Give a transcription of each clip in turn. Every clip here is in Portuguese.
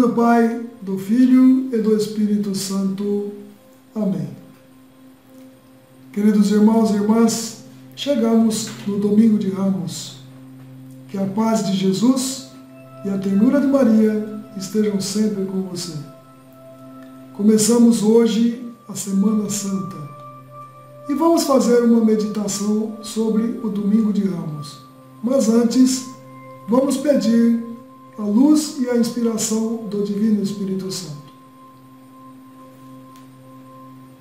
do Pai, do Filho e do Espírito Santo. Amém. Queridos irmãos e irmãs, chegamos no Domingo de Ramos. Que a paz de Jesus e a ternura de Maria estejam sempre com você. Começamos hoje a Semana Santa e vamos fazer uma meditação sobre o Domingo de Ramos. Mas antes, vamos pedir a luz e a inspiração do Divino Espírito Santo.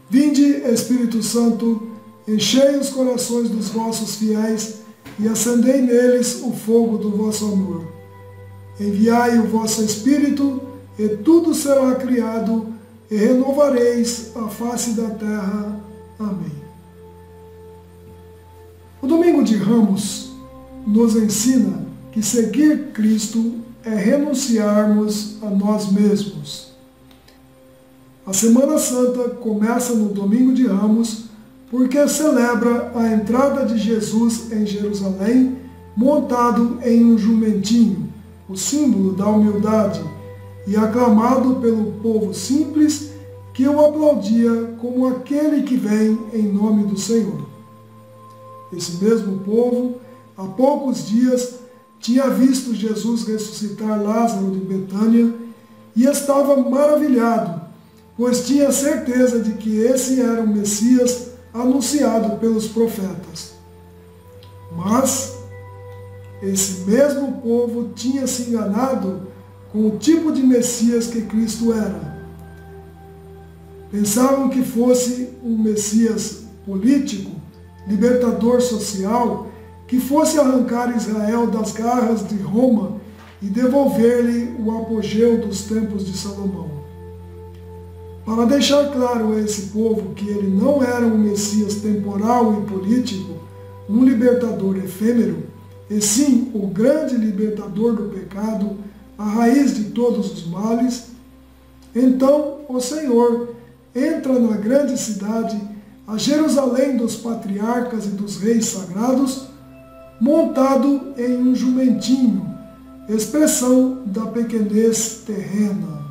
Vinde, Espírito Santo, enchei os corações dos vossos fiéis e acendei neles o fogo do vosso amor. Enviai o vosso Espírito, e tudo será criado, e renovareis a face da terra. Amém. O Domingo de Ramos nos ensina que seguir Cristo é renunciarmos a nós mesmos. A Semana Santa começa no Domingo de Ramos porque celebra a entrada de Jesus em Jerusalém montado em um jumentinho, o símbolo da humildade, e aclamado pelo povo simples que o aplaudia como aquele que vem em nome do Senhor. Esse mesmo povo, há poucos dias, tinha visto Jesus ressuscitar Lázaro de Betânia e estava maravilhado, pois tinha certeza de que esse era o Messias anunciado pelos profetas. Mas esse mesmo povo tinha se enganado com o tipo de Messias que Cristo era. Pensavam que fosse um Messias político, libertador social, que fosse arrancar Israel das garras de Roma e devolver-lhe o apogeu dos tempos de Salomão. Para deixar claro a esse povo que ele não era um Messias temporal e político, um libertador efêmero, e sim o grande libertador do pecado, a raiz de todos os males, então o Senhor entra na grande cidade, a Jerusalém dos patriarcas e dos reis sagrados, montado em um jumentinho, expressão da pequenez terrena.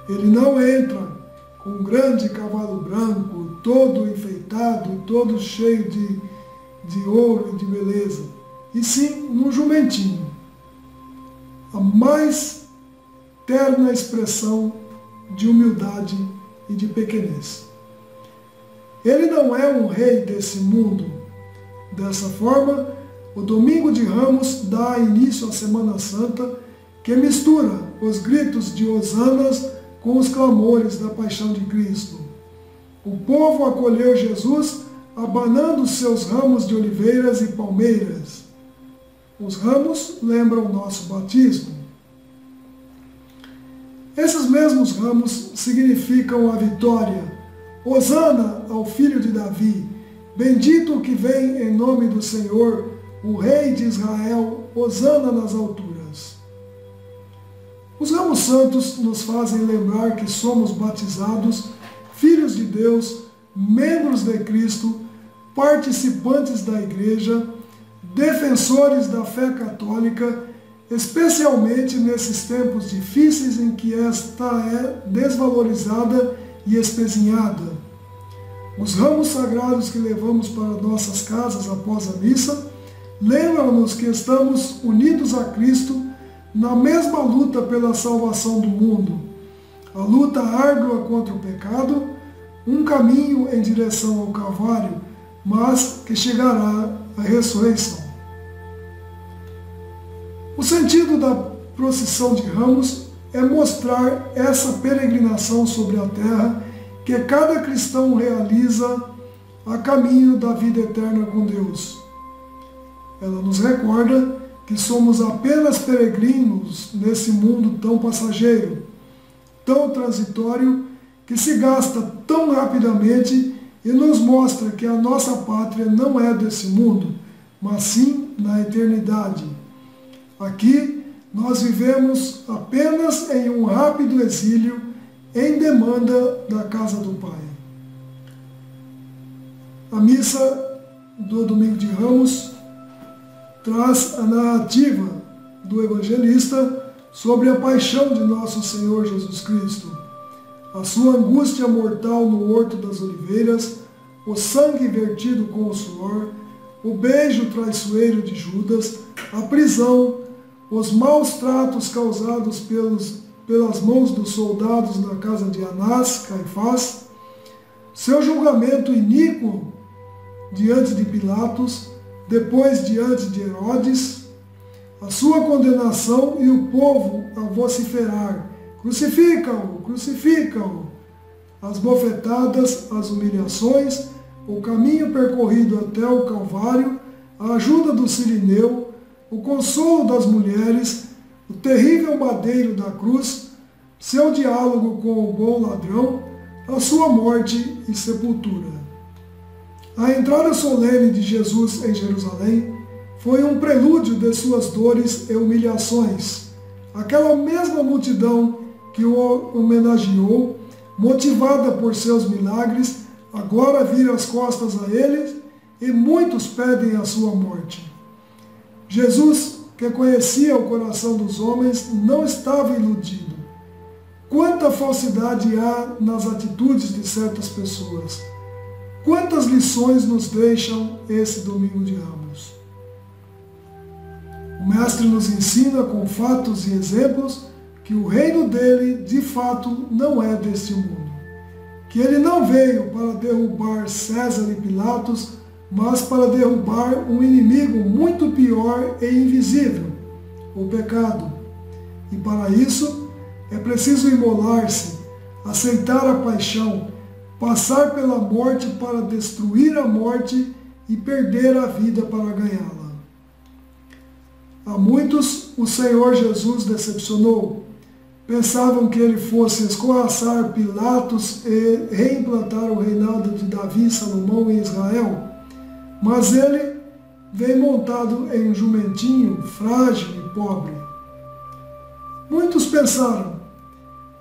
Ele não entra com um grande cavalo branco, todo enfeitado, todo cheio de ouro e de beleza, e sim num jumentinho, a mais terna expressão de humildade e de pequenez. Ele não é um rei desse mundo. Dessa forma, o Domingo de Ramos dá início à Semana Santa, que mistura os gritos de hosanas com os clamores da paixão de Cristo. O povo acolheu Jesus abanando seus ramos de oliveiras e palmeiras. Os ramos lembram o nosso batismo. Esses mesmos ramos significam a vitória. Hosana ao filho de Davi, bendito o que vem em nome do Senhor, o Rei de Israel, hosana nas alturas. Os ramos santos nos fazem lembrar que somos batizados, filhos de Deus, membros de Cristo, participantes da Igreja, defensores da fé católica, especialmente nesses tempos difíceis em que esta é desvalorizada e espezinhada. Os ramos sagrados que levamos para nossas casas após a missa lembram-nos que estamos unidos a Cristo na mesma luta pela salvação do mundo, a luta árdua contra o pecado, um caminho em direção ao Calvário, mas que chegará à ressurreição. O sentido da procissão de ramos é mostrar essa peregrinação sobre a terra que cada cristão realiza a caminho da vida eterna com Deus. Ela nos recorda que somos apenas peregrinos nesse mundo tão passageiro, tão transitório, que se gasta tão rapidamente e nos mostra que a nossa pátria não é desse mundo, mas sim na eternidade. Aqui, nós vivemos apenas em um rápido exílio em demanda da casa do Pai. A missa do Domingo de Ramos traz a narrativa do evangelista sobre a paixão de nosso Senhor Jesus Cristo, a sua angústia mortal no Horto das Oliveiras, o sangue vertido com o suor, o beijo traiçoeiro de Judas, a prisão, os maus tratos causados pelas mãos dos soldados na casa de Anás, Caifás, seu julgamento iníquo diante de Pilatos, depois diante de Herodes, a sua condenação e o povo a vociferar: crucifica-o, crucifica-o. As bofetadas, as humilhações, o caminho percorrido até o Calvário, a ajuda do Cirineu, o consolo das mulheres, o terrível madeiro da cruz, seu diálogo com o bom ladrão, a sua morte e sepultura. A entrada solene de Jesus em Jerusalém foi um prelúdio de suas dores e humilhações. Aquela mesma multidão que o homenageou, motivada por seus milagres, agora vira as costas a ele e muitos pedem a sua morte. Jesus, que conhecia o coração dos homens, não estava iludido. Quanta falsidade há nas atitudes de certas pessoas. Quantas lições nos deixam esse domingo de Ramos. O Mestre nos ensina com fatos e exemplos que o reino dele, de fato, não é deste mundo. Que ele não veio para derrubar César e Pilatos, mas para derrubar um inimigo muito pior e invisível, o pecado. E para isso, é preciso imolar-se, aceitar a paixão, passar pela morte para destruir a morte e perder a vida para ganhá-la. A muitos o Senhor Jesus decepcionou. Pensavam que ele fosse escorraçar Pilatos e reimplantar o reinado de Davi e Salomão em Israel. Mas ele vem montado em um jumentinho frágil e pobre. Muitos pensaram: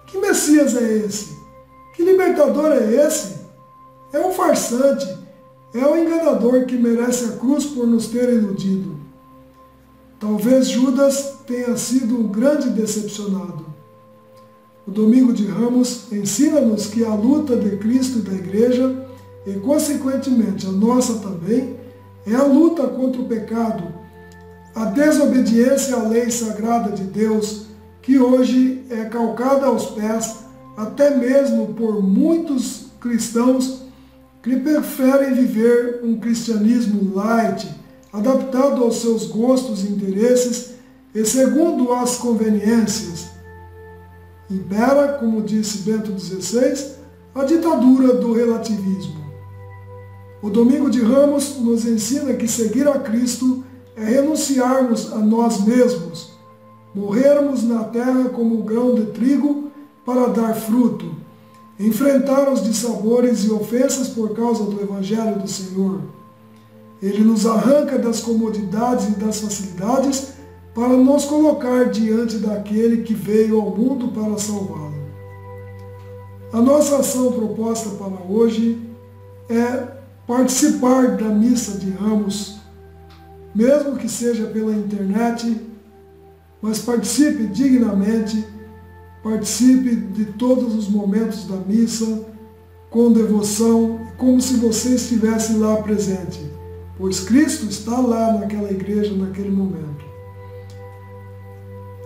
que Messias é esse? Que libertador é esse? É um farsante, é um enganador que merece a cruz por nos ter iludido. Talvez Judas tenha sido um grande decepcionado. O Domingo de Ramos ensina-nos que a luta de Cristo e da Igreja, e consequentemente a nossa também, é a luta contra o pecado, a desobediência à lei sagrada de Deus, que hoje é calcada aos pés, até mesmo por muitos cristãos que preferem viver um cristianismo light, adaptado aos seus gostos e interesses e segundo as conveniências. Impera, como disse Bento XVI, a ditadura do relativismo. O Domingo de Ramos nos ensina que seguir a Cristo é renunciarmos a nós mesmos, morrermos na terra como um grão de trigo para dar fruto, enfrentar os dissabores e ofensas por causa do Evangelho do Senhor. Ele nos arranca das comodidades e das facilidades para nos colocar diante daquele que veio ao mundo para salvá-lo. A nossa ação proposta para hoje é participar da missa de Ramos, mesmo que seja pela internet, mas participe dignamente, participe de todos os momentos da missa, com devoção, como se você estivesse lá presente, pois Cristo está lá naquela igreja, naquele momento.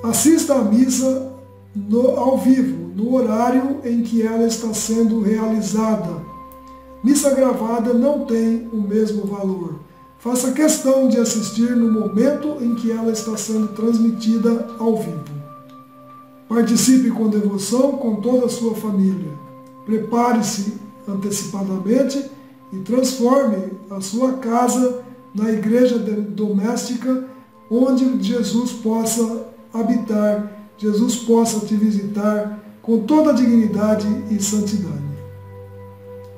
Assista à missa ao vivo, no horário em que ela está sendo realizada. Missa gravada não tem o mesmo valor. Faça questão de assistir no momento em que ela está sendo transmitida ao vivo. Participe com devoção com toda a sua família. Prepare-se antecipadamente e transforme a sua casa na igreja doméstica, onde Jesus possa habitar, Jesus possa te visitar com toda a dignidade e santidade.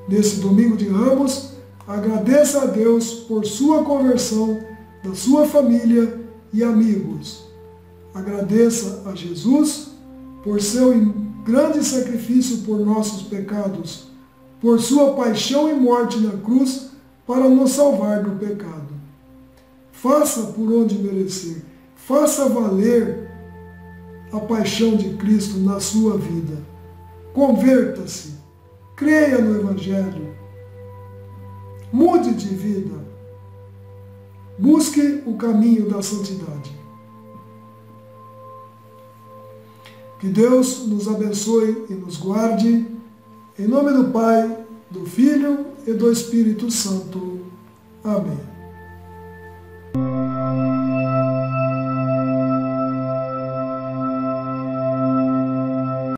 Nesse Domingo de Ramos, agradeça a Deus por sua conversão, da sua família e amigos. Agradeça a Jesus por seu grande sacrifício por nossos pecados, por sua paixão e morte na cruz para nos salvar do pecado. Faça por onde merecer, faça valer a paixão de Cristo na sua vida. Converta-se, creia no Evangelho, mude de vida, busque o caminho da santidade. Que Deus nos abençoe e nos guarde, em nome do Pai, do Filho e do Espírito Santo. Amém.